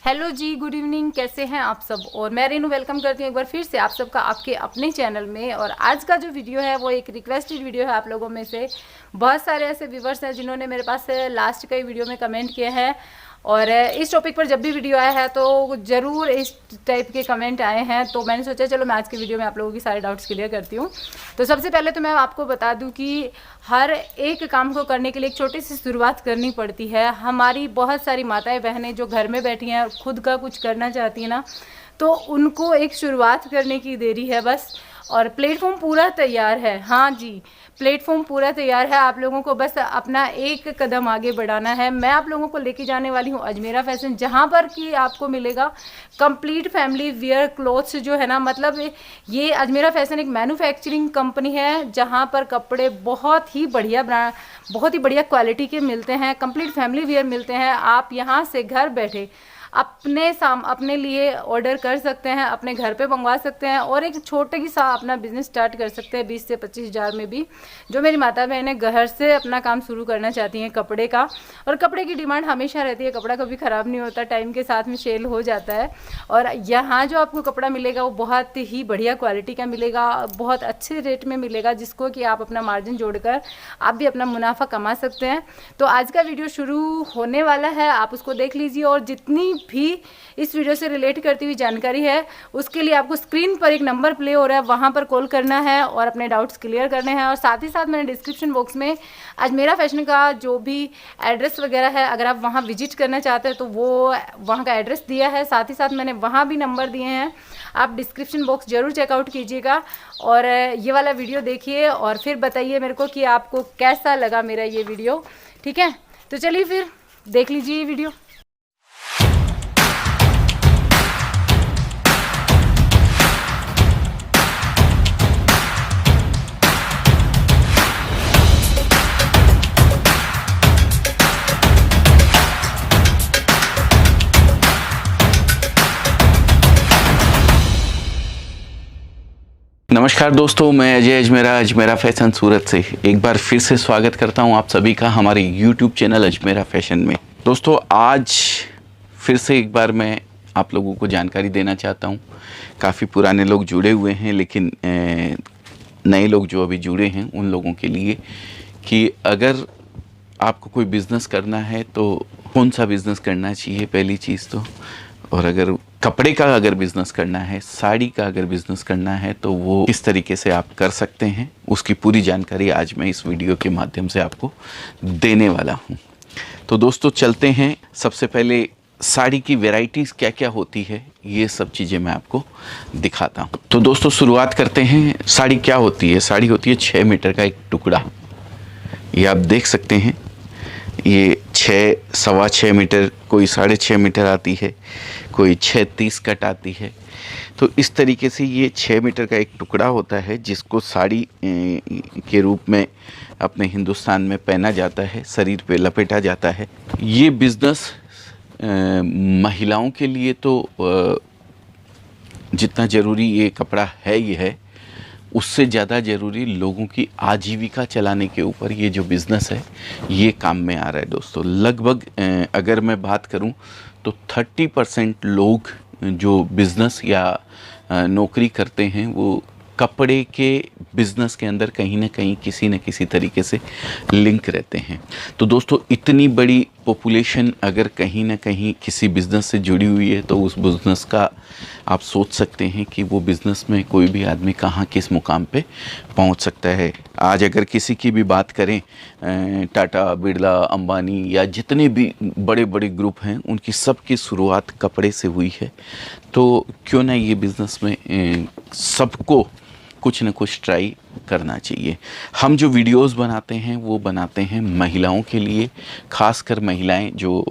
Hello जी, good evening. कैसे हैं आप सब? और मैं रेनू वेलकम करती हूँ एक बार फिर से आप सबका आपके अपने चैनल में। और आज का जो वीडियो है वो एक रिक्वेस्टेड वीडियो है। आप लोगों में से बहुत सारे ऐसे व्यूवर्स हैं जिन्होंने मेरे पास लास्ट कई वीडियो में कमेंट किया है, और इस टॉपिक पर जब भी वीडियो आया है तो ज़रूर इस टाइप के कमेंट आए हैं। तो मैंने सोचा चलो मैं आज की वीडियो में आप लोगों की सारे डाउट्स क्लियर करती हूँ। तो सबसे पहले तो मैं आपको बता दूं कि हर एक काम को करने के लिए एक छोटी सी शुरुआत करनी पड़ती है। हमारी बहुत सारी माताएं बहनें जो घर में बैठी हैं और खुद का कुछ करना चाहती हैं ना, तो उनको एक शुरुआत करने की देरी है बस। और प्लेटफॉर्म पूरा तैयार है। हाँ जी, प्लेटफॉर्म पूरा तैयार है। आप लोगों को बस अपना एक कदम आगे बढ़ाना है। मैं आप लोगों को लेके जाने वाली हूँ अजमेरा फैशन, जहाँ पर कि आपको मिलेगा कंप्लीट फैमिली वियर क्लोथ्स जो है ना, मतलब ये अजमेरा फैशन एक मैन्युफैक्चरिंग कंपनी है जहाँ पर कपड़े बहुत ही बढ़िया ब्रांड, बहुत ही बढ़िया क्वालिटी के मिलते हैं। कंप्लीट फैमिली वियर मिलते हैं। आप यहाँ से घर बैठे अपने लिए ऑर्डर कर सकते हैं, अपने घर पे मंगवा सकते हैं और एक छोटे सा अपना बिजनेस स्टार्ट कर सकते हैं 20 से 25 हज़ार में भी। जो मेरी माता बहनें घर से अपना काम शुरू करना चाहती हैं कपड़े का, और कपड़े की डिमांड हमेशा रहती है, कपड़ा कभी ख़राब नहीं होता, टाइम के साथ में सेल हो जाता है। और यहाँ जो आपको कपड़ा मिलेगा वो बहुत ही बढ़िया क्वालिटी का मिलेगा, बहुत अच्छे रेट में मिलेगा, जिसको कि आप अपना मार्जिन जोड़कर आप भी अपना मुनाफा कमा सकते हैं। तो आज का वीडियो शुरू होने वाला है, आप उसको देख लीजिए। और जितनी भी इस वीडियो से रिलेट करती हुई जानकारी है उसके लिए आपको स्क्रीन पर एक नंबर प्ले हो रहा है, वहां पर कॉल करना है और अपने डाउट्स क्लियर करने हैं। और साथ ही साथ मैंने डिस्क्रिप्शन बॉक्स में अजमेरा फैशन का जो भी एड्रेस वगैरह है, अगर आप वहां विजिट करना चाहते हैं तो वो वहां का एड्रेस दिया है। साथ ही साथ मैंने वहां भी नंबर दिए हैं, आप डिस्क्रिप्शन बॉक्स जरूर चेकआउट कीजिएगा और ये वाला वीडियो देखिए और फिर बताइए मेरे को कि आपको कैसा लगा मेरा ये वीडियो। ठीक है, तो चलिए फिर देख लीजिए ये वीडियो। नमस्कार दोस्तों, मैं अजय अजमेरा फैशन सूरत से एक बार फिर से स्वागत करता हूं आप सभी का हमारे YouTube चैनल अजमेरा फैशन में। दोस्तों, आज फिर से एक बार मैं आप लोगों को जानकारी देना चाहता हूं। काफ़ी पुराने लोग जुड़े हुए हैं, लेकिन नए लोग जो अभी जुड़े हैं उन लोगों के लिए कि अगर आपको कोई बिज़नेस करना है तो कौन सा बिज़नेस करना चाहिए, पहली चीज़ तो। और अगर कपड़े का अगर बिज़नेस करना है, साड़ी का अगर बिज़नेस करना है तो वो किस तरीके से आप कर सकते हैं, उसकी पूरी जानकारी आज मैं इस वीडियो के माध्यम से आपको देने वाला हूं। तो दोस्तों चलते हैं। सबसे पहले साड़ी की वैरायटीज़ क्या क्या होती है ये सब चीज़ें मैं आपको दिखाता हूं। तो दोस्तों शुरुआत करते हैं। साड़ी क्या होती है? साड़ी होती है 6 मीटर का एक टुकड़ा। ये आप देख सकते हैं, ये 6-6.25 मीटर, कोई 6.5 मीटर आती है, कोई 6.30 कट आती है। तो इस तरीके से ये 6 मीटर का एक टुकड़ा होता है जिसको साड़ी के रूप में अपने हिंदुस्तान में पहना जाता है, शरीर पे लपेटा जाता है। ये बिज़नेस महिलाओं के लिए तो जितना ज़रूरी ये कपड़ा है, ये है, उससे ज़्यादा ज़रूरी लोगों की आजीविका चलाने के ऊपर ये जो बिज़नेस है ये काम में आ रहा है। दोस्तों लगभग अगर मैं बात करूं तो 30% लोग जो बिज़नेस या नौकरी करते हैं वो कपड़े के बिज़नेस के अंदर कहीं ना कहीं किसी न किसी तरीके से लिंक रहते हैं। तो दोस्तों इतनी बड़ी पॉपुलेशन अगर कहीं ना कहीं किसी बिज़नेस से जुड़ी हुई है तो उस बिज़नेस का आप सोच सकते हैं कि वो बिज़नेस में कोई भी आदमी कहाँ किस मुकाम पे पहुंच सकता है। आज अगर किसी की भी बात करें, टाटा, बिरला, अंबानी या जितने भी बड़े बड़े ग्रुप हैं उनकी सब की शुरुआत कपड़े से हुई है। तो क्यों ना ये बिज़नेस में सबको कुछ न कुछ ट्राई करना चाहिए। हम जो वीडियोस बनाते हैं वो बनाते हैं महिलाओं के लिए, खासकर महिलाएं जो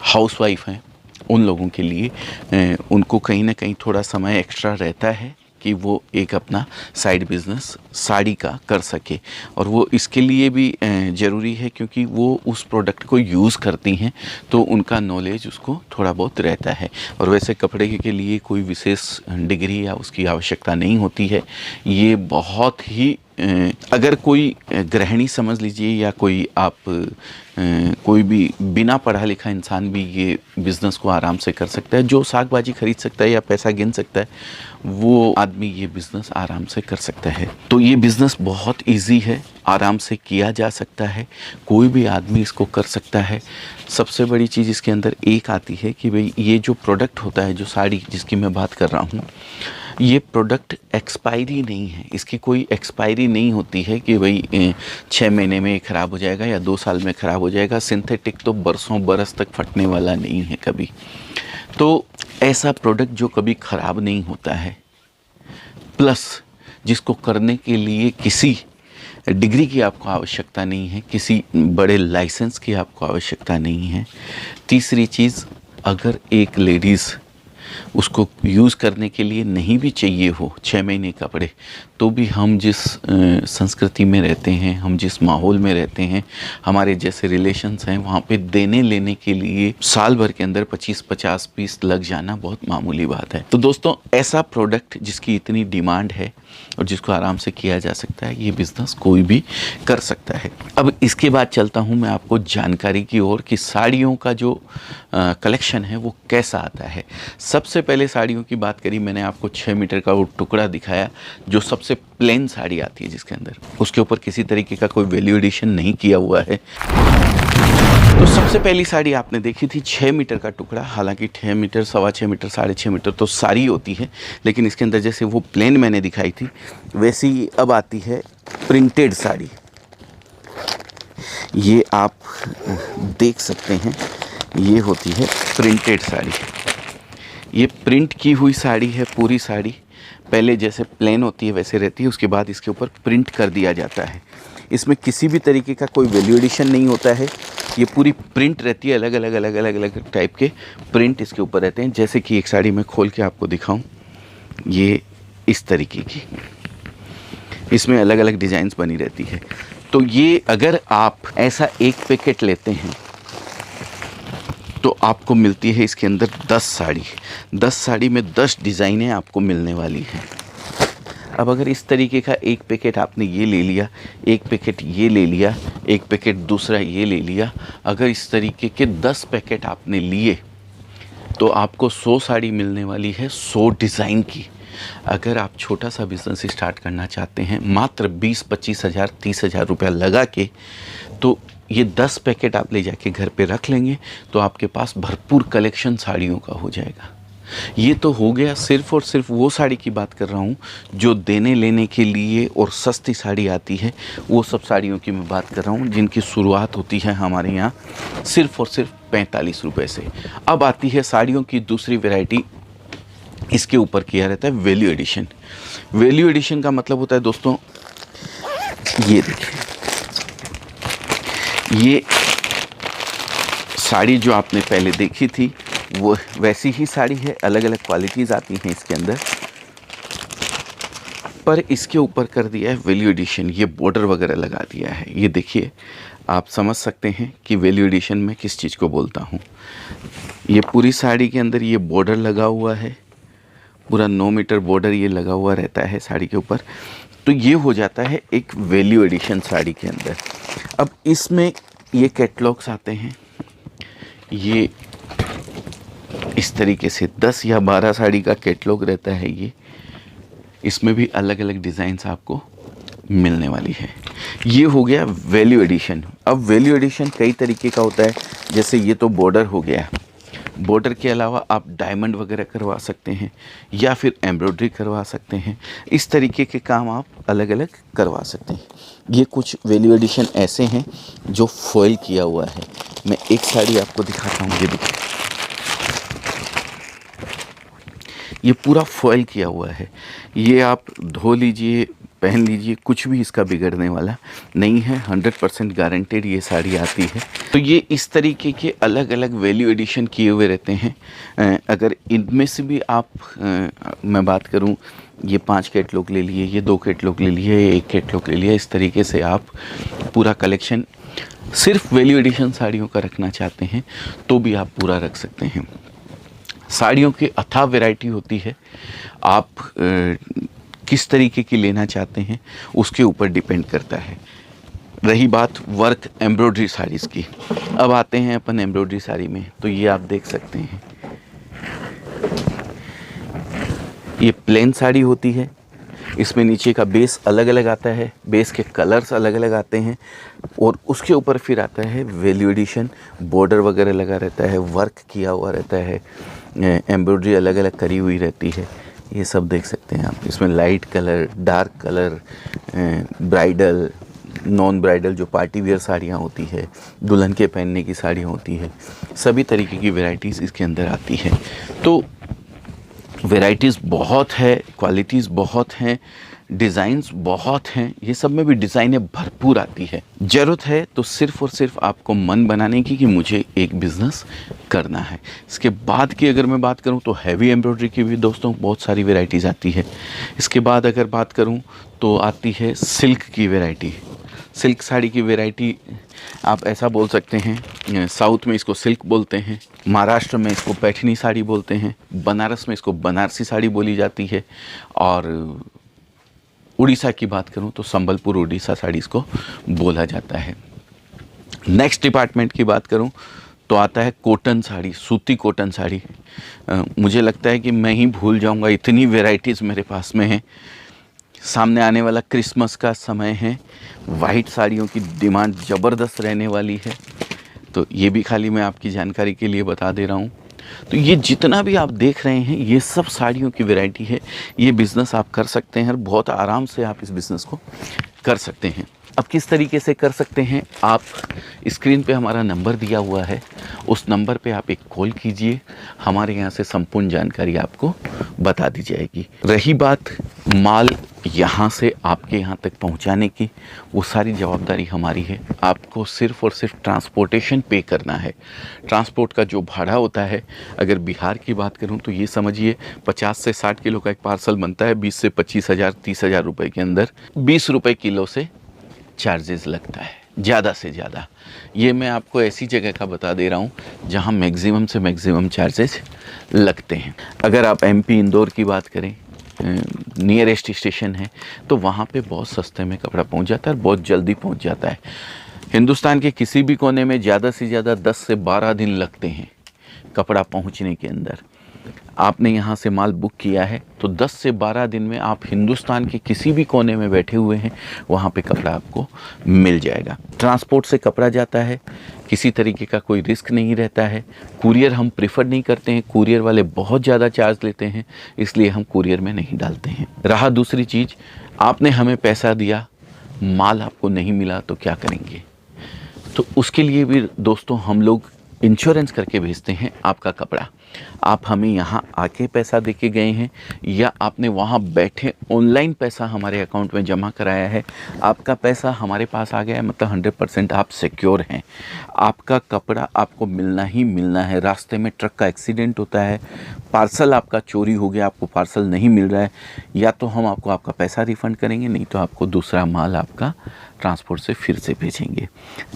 हाउसवाइफ हैं उन लोगों के लिए। उनको कहीं ना कहीं थोड़ा समय एक्स्ट्रा रहता है कि वो एक अपना साइड बिज़नेस साड़ी का कर सके, और वो इसके लिए भी ज़रूरी है क्योंकि वो उस प्रोडक्ट को यूज़ करती हैं तो उनका नॉलेज उसको थोड़ा बहुत रहता है। और वैसे कपड़े के लिए कोई विशेष डिग्री या उसकी आवश्यकता नहीं होती है। ये बहुत ही अगर कोई गृहिणी समझ लीजिए या कोई आप कोई भी बिना पढ़ा लिखा इंसान भी ये बिज़नेस को आराम से कर सकता है। जो साग भाजी खरीद सकता है या पैसा गिन सकता है वो आदमी ये बिज़नेस आराम से कर सकता है। तो ये बिज़नेस बहुत इजी है, आराम से किया जा सकता है, कोई भी आदमी इसको कर सकता है। सबसे बड़ी चीज़ इसके अंदर एक आती है कि भाई ये जो प्रोडक्ट होता है, जो साड़ी जिसकी मैं बात कर रहा हूँ, ये प्रोडक्ट एक्सपायरी नहीं है। इसकी कोई एक्सपायरी नहीं होती है कि भाई 6 महीने में ख़राब हो जाएगा या 2 साल में ख़राब हो जाएगा। सिंथेटिक तो बरसों बरस तक फटने वाला नहीं है कभी। तो ऐसा प्रोडक्ट जो कभी ख़राब नहीं होता है, प्लस जिसको करने के लिए किसी डिग्री की आपको आवश्यकता नहीं है, किसी बड़े लाइसेंस की आपको आवश्यकता नहीं है। तीसरी चीज़, अगर एक लेडीज़ उसको यूज़ करने के लिए नहीं भी चाहिए हो 6 महीने कपड़े, तो भी हम जिस संस्कृति में रहते हैं, हम जिस माहौल में रहते हैं, हमारे जैसे रिलेशंस हैं, वहाँ पे देने लेने के लिए साल भर के अंदर 25-50 पीस लग जाना बहुत मामूली बात है। तो दोस्तों, ऐसा प्रोडक्ट जिसकी इतनी डिमांड है और जिसको आराम से किया जा सकता है, ये बिज़नेस कोई भी कर सकता है। अब इसके बाद चलता हूँ मैं आपको जानकारी की ओर कि साड़ियों का जो कलेक्शन है वो कैसा आता है। सबसे पहले साड़ियों की बात करी, मैंने आपको 6 मीटर का वो टुकड़ा दिखाया जो सबसे प्लेन साड़ी आती है, जिसके अंदर उसके ऊपर किसी तरीके का कोई वैल्यू एडिशन नहीं किया हुआ है। तो सबसे पहली साड़ी आपने देखी थी 6 मीटर का टुकड़ा। हालांकि 6 मीटर, 6.25 मीटर, 6.5 मीटर तो साड़ी होती है, लेकिन इसके अंदर जैसे वो प्लेन मैंने दिखाई थी वैसी अब आती है प्रिंटेड साड़ी। ये आप देख सकते हैं, ये होती है प्रिंटेड साड़ी। ये प्रिंट की हुई साड़ी है पूरी साड़ी। पहले जैसे प्लेन होती है वैसे रहती है, उसके बाद इसके ऊपर प्रिंट कर दिया जाता है। इसमें किसी भी तरीके का कोई वैल्यू एडिशन नहीं होता है, ये पूरी प्रिंट रहती है। अलग अलग टाइप के प्रिंट इसके ऊपर रहते हैं। जैसे कि एक साड़ी मैं खोल के आपको दिखाऊं, ये इस तरीके की, इसमें अलग अलग डिज़ाइंस बनी रहती है। तो ये अगर आप ऐसा एक पैकेट लेते हैं तो आपको मिलती है इसके अंदर 10 साड़ी। 10 साड़ी में 10 डिज़ाइनें आपको मिलने वाली हैं। अब अगर इस तरीके का एक पैकेट आपने ये ले लिया, एक पैकेट ये ले लिया, एक पैकेट दूसरा ये ले लिया, अगर इस तरीके के 10 पैकेट आपने लिए तो आपको 100 साड़ी मिलने वाली है 100 डिज़ाइन की। अगर आप छोटा सा बिज़नेस स्टार्ट करना चाहते हैं मात्र 20-25 हज़ार 30 हज़ार रुपया लगा के, तो ये 10 पैकेट आप ले जाके घर पे रख लेंगे तो आपके पास भरपूर कलेक्शन साड़ियों का हो जाएगा। ये तो हो गया सिर्फ़ और सिर्फ वो साड़ी की बात कर रहा हूँ जो देने लेने के लिए और सस्ती साड़ी आती है। वो सब साड़ियों की मैं बात कर रहा हूँ जिनकी शुरुआत होती है हमारे यहाँ सिर्फ़ और सिर्फ 45 रुपये से। अब आती है साड़ियों की दूसरी वैरायटी। इसके ऊपर किया रहता है वैल्यू एडिशन। वैल्यू एडिशन का मतलब होता है दोस्तों, ये देखिए, ये साड़ी जो आपने पहले देखी थी वो वैसी ही साड़ी है, अलग अलग क्वालिटीज़ आती हैं इसके अंदर, पर इसके ऊपर कर दिया है वैल्यू एडिशन। ये बॉर्डर वगैरह लगा दिया है। ये देखिए, आप समझ सकते हैं कि वैल्यू एडिशन में किस चीज़ को बोलता हूँ। ये पूरी साड़ी के अंदर ये बॉर्डर लगा हुआ है, पूरा 9 मीटर बॉर्डर ये लगा हुआ रहता है साड़ी के ऊपर। तो ये हो जाता है एक वैल्यू एडिशन साड़ी के अंदर। अब इसमें ये कैटलॉग्स आते हैं, ये इस तरीके से 10 या 12 साड़ी का कैटलॉग रहता है। ये इसमें भी अलग अलग डिज़ाइंस आपको मिलने वाली है। ये हो गया वैल्यू एडिशन। अब वैल्यू एडिशन कई तरीके का होता है, जैसे ये तो बॉर्डर हो गया, बॉर्डर के अलावा आप डायमंड वगैरह करवा सकते हैं या फिर एम्ब्रॉयडरी करवा सकते हैं। इस तरीके के काम आप अलग अलग करवा सकते हैं। ये कुछ वैल्यू एडिशन ऐसे हैं जो फॉइल किया हुआ है। मैं एक साड़ी आपको दिखाता हूँ, ये देखिए, ये पूरा फॉइल किया हुआ है। ये आप धो लीजिए, पहन लीजिए, कुछ भी इसका बिगड़ने वाला नहीं है। 100% गारंटेड ये साड़ी आती है। तो ये इस तरीके के अलग अलग वैल्यू एडिशन किए हुए रहते हैं। अगर इनमें से भी आप मैं बात करूं, ये 5 कैटलॉग ले लिए, ये 2 कैटलॉग ले लिए, 1 कैटलॉग ले लिया, इस तरीके से आप पूरा कलेक्शन सिर्फ वैल्यू एडिशन साड़ियों का रखना चाहते हैं तो भी आप पूरा रख सकते हैं। साड़ियों की अथाह वैरायटी होती है। आप किस तरीके की लेना चाहते हैं उसके ऊपर डिपेंड करता है। रही बात वर्क एम्ब्रॉयडरी साड़ीज़ की, अब आते हैं अपन एम्ब्रॉयडरी साड़ी में। तो ये आप देख सकते हैं, ये प्लेन साड़ी होती है, इसमें नीचे का बेस अलग अलग आता है, बेस के कलर्स अलग अलग आते हैं और उसके ऊपर फिर आता है वैल्यू एडिशन, बॉर्डर वगैरह लगा रहता है, वर्क किया हुआ रहता है, एम्ब्रॉयडरी अलग अलग करी हुई रहती है। ये सब देख सकते हैं आप। इसमें light colour, dark colour, bridal, non bridal जो पार्टी वेयर साड़ियाँ होती है, दुल्हन के पहनने की साड़ियाँ होती है, सभी तरीके की वैरायटीज़ इसके अंदर आती है। तो वैरायटीज़ बहुत है, क्वालिटीज़ बहुत हैं, डिज़ाइंस बहुत हैं, ये सब में भी डिज़ाइनें भरपूर आती है। ज़रूरत है तो सिर्फ़ और सिर्फ आपको मन बनाने की कि मुझे एक बिज़नेस करना है। इसके बाद की अगर मैं बात करूं तो हैवी एम्ब्रॉयडरी की भी दोस्तों बहुत सारी वैरायटीज़ आती है। इसके बाद अगर बात करूं तो आती है सिल्क की वैरायटी। सिल्क साड़ी की वैरायटी आप ऐसा बोल सकते हैं, साउथ में इसको सिल्क बोलते हैं, महाराष्ट्र में इसको पैठनी साड़ी बोलते हैं, बनारस में इसको बनारसी साड़ी बोली जाती है, और उड़ीसा की बात करूं तो संबलपुर उड़ीसा साड़ी इसको बोला जाता है। नेक्स्ट डिपार्टमेंट की बात करूं तो आता है कॉटन साड़ी, सूती कॉटन साड़ी। मुझे लगता है कि मैं ही भूल जाऊंगा, इतनी वैरायटीज़ मेरे पास में हैं। सामने आने वाला क्रिसमस का समय है, वाइट साड़ियों की डिमांड ज़बरदस्त रहने वाली है, तो ये भी खाली मैं आपकी जानकारी के लिए बता दे रहा हूँ। तो ये जितना भी आप देख रहे हैं ये सब साड़ियों की वैरायटी है। ये बिज़नेस आप कर सकते हैं और बहुत आराम से आप इस बिज़नेस को कर सकते हैं। अब किस तरीके से कर सकते हैं, आप स्क्रीन पे हमारा नंबर दिया हुआ है, उस नंबर पे आप एक कॉल कीजिए, हमारे यहाँ से संपूर्ण जानकारी आपको बता दी जाएगी। रही बात माल यहाँ से आपके यहाँ तक पहुँचाने की, वो सारी जवाबदारी हमारी है। आपको सिर्फ़ और सिर्फ ट्रांसपोर्टेशन पे करना है। ट्रांसपोर्ट का जो भाड़ा होता है, अगर बिहार की बात करूँ तो ये समझिए 50 से 60 किलो का एक पार्सल बनता है 20 से 25,000 30,000 रुपये के अंदर, 20 रुपये किलो से चार्जेस लगता है ज़्यादा से ज़्यादा। ये मैं आपको ऐसी जगह का बता दे रहा हूँ जहाँ मैक्सिमम से मैक्सिमम चार्जेस लगते हैं। अगर आप एमपी इंदौर की बात करें, नियरेस्ट स्टेशन है, तो वहाँ पे बहुत सस्ते में कपड़ा पहुँच जाता है और बहुत जल्दी पहुँच जाता है। हिंदुस्तान के किसी भी कोने में ज़्यादा से ज़्यादा 10 से 12 दिन लगते हैं कपड़ा पहुँचने के अंदर। आपने यहाँ से माल बुक किया है तो 10 से 12 दिन में आप हिंदुस्तान के किसी भी कोने में बैठे हुए हैं, वहाँ पे कपड़ा आपको मिल जाएगा। ट्रांसपोर्ट से कपड़ा जाता है, किसी तरीके का कोई रिस्क नहीं रहता है। कुरियर हम प्रेफर नहीं करते हैं, कुरियर वाले बहुत ज़्यादा चार्ज लेते हैं, इसलिए हम कुरियर में नहीं डालते हैं। रहा दूसरी चीज़, आपने हमें पैसा दिया, माल आपको नहीं मिला तो क्या करेंगे? तो उसके लिए भी दोस्तों हम लोग इंश्योरेंस करके भेजते हैं आपका कपड़ा। आप हमें यहाँ आके पैसा देके गए हैं या आपने वहाँ बैठे ऑनलाइन पैसा हमारे अकाउंट में जमा कराया है, आपका पैसा हमारे पास आ गया है, मतलब 100% आप सिक्योर हैं। आपका कपड़ा आपको मिलना ही मिलना है। रास्ते में ट्रक का एक्सीडेंट होता है, पार्सल आपका चोरी हो गया, आपको पार्सल नहीं मिल रहा है, या तो हम आपको आपका पैसा रिफ़ंड करेंगे, नहीं तो आपको दूसरा माल आपका ट्रांसपोर्ट से फिर से भेजेंगे।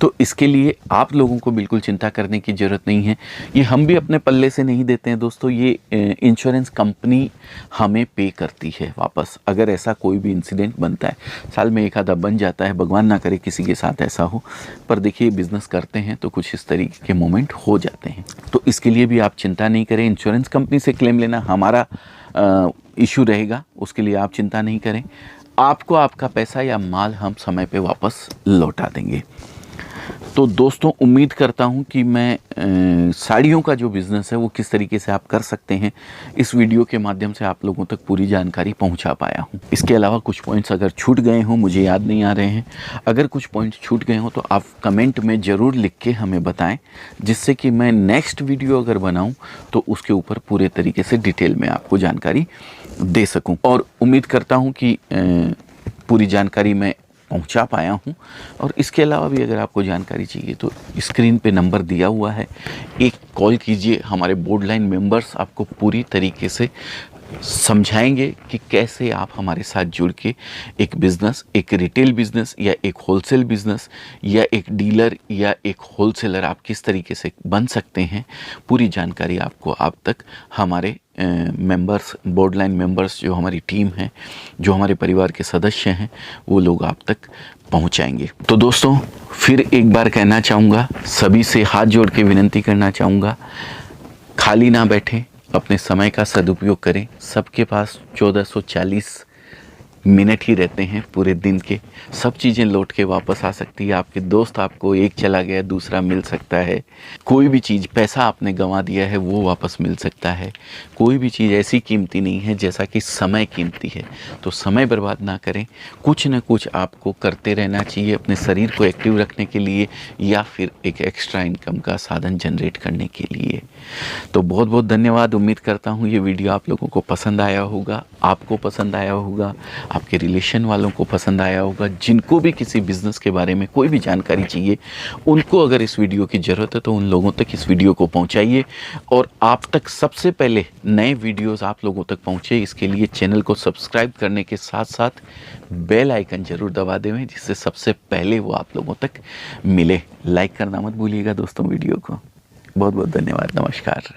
तो इसके लिए आप लोगों को बिल्कुल चिंता करने की ज़रूरत नहीं है। ये हम भी अपने पल्ले से नहीं देते हैं दोस्तों, ये इंश्योरेंस कंपनी हमें पे करती है वापस। अगर ऐसा कोई भी इंसिडेंट बनता है, साल में एक आधा बन जाता है, भगवान ना करे किसी के साथ ऐसा हो, पर देखिए बिज़नेस करते हैं तो कुछ इस तरीके के मोमेंट हो जाते हैं। तो इसके लिए भी आप चिंता नहीं करें। इंश्योरेंस कंपनी से क्लेम लेना हमारा इशू रहेगा, उसके लिए आप चिंता नहीं करें। आपको आपका पैसा या माल हम समय पे वापस लौटा देंगे। तो दोस्तों उम्मीद करता हूं कि मैं साड़ियों का जो बिज़नेस है वो किस तरीके से आप कर सकते हैं, इस वीडियो के माध्यम से आप लोगों तक पूरी जानकारी पहुंचा पाया हूं। इसके अलावा कुछ पॉइंट्स अगर छूट गए हों, मुझे याद नहीं आ रहे हैं, अगर कुछ पॉइंट्स छूट गए हों तो आप कमेंट में ज़रूर लिख के हमें बताएं, जिससे कि मैं नेक्स्ट वीडियो अगर बनाऊँ तो उसके ऊपर पूरे तरीके से डिटेल में आपको जानकारी दे सकूँ। और उम्मीद करता हूँ कि पूरी जानकारी मैं पहुंचा पाया हूं। और इसके अलावा भी अगर आपको जानकारी चाहिए तो स्क्रीन पे नंबर दिया हुआ है, एक कॉल कीजिए। हमारे बोर्ड लाइन मेंबर्स आपको पूरी तरीके से समझाएंगे कि कैसे आप हमारे साथ जुड़ के एक बिज़नेस, एक रिटेल बिज़नेस या एक होलसेल बिज़नेस या एक डीलर या एक होलसेलर आप किस तरीके से बन सकते हैं। पूरी जानकारी आपको आप तक हमारे मेंबर्स, बोर्डलाइन मेंबर्स जो हमारी टीम है, जो हमारे परिवार के सदस्य हैं, वो लोग आप तक पहुंचाएंगे। तो दोस्तों फिर एक बार कहना चाहूँगा, सभी से हाथ जोड़ के विनती करना चाहूँगा, खाली ना बैठें, अपने समय का सदुपयोग करें। सबके पास 1440 मिनट ही रहते हैं पूरे दिन के। सब चीज़ें लौट के वापस आ सकती है। आपके दोस्त आपको, एक चला गया दूसरा मिल सकता है। कोई भी चीज़, पैसा आपने गंवा दिया है वो वापस मिल सकता है। कोई भी चीज़ ऐसी कीमती नहीं है जैसा कि समय कीमती है। तो समय बर्बाद ना करें, कुछ ना कुछ आपको करते रहना चाहिए अपने शरीर को एक्टिव रखने के लिए या फिर एक एक्स्ट्रा इनकम का साधन जनरेट करने के लिए। तो बहुत बहुत धन्यवाद। उम्मीद करता हूँ ये वीडियो आप लोगों को पसंद आया होगा, आपको पसंद आया होगा, आपके रिलेशन वालों को पसंद आया होगा। जिनको भी किसी बिज़नेस के बारे में कोई भी जानकारी चाहिए, उनको अगर इस वीडियो की ज़रूरत है तो उन लोगों तक इस वीडियो को पहुंचाइए और आप तक सबसे पहले नए वीडियोस आप लोगों तक पहुंचे। इसके लिए चैनल को सब्सक्राइब करने के साथ साथ बेल आइकन ज़रूर दबा दें, जिससे सबसे पहले वो आप लोगों तक मिले। लाइक करना मत भूलिएगा दोस्तों वीडियो को। बहुत बहुत धन्यवाद। नमस्कार।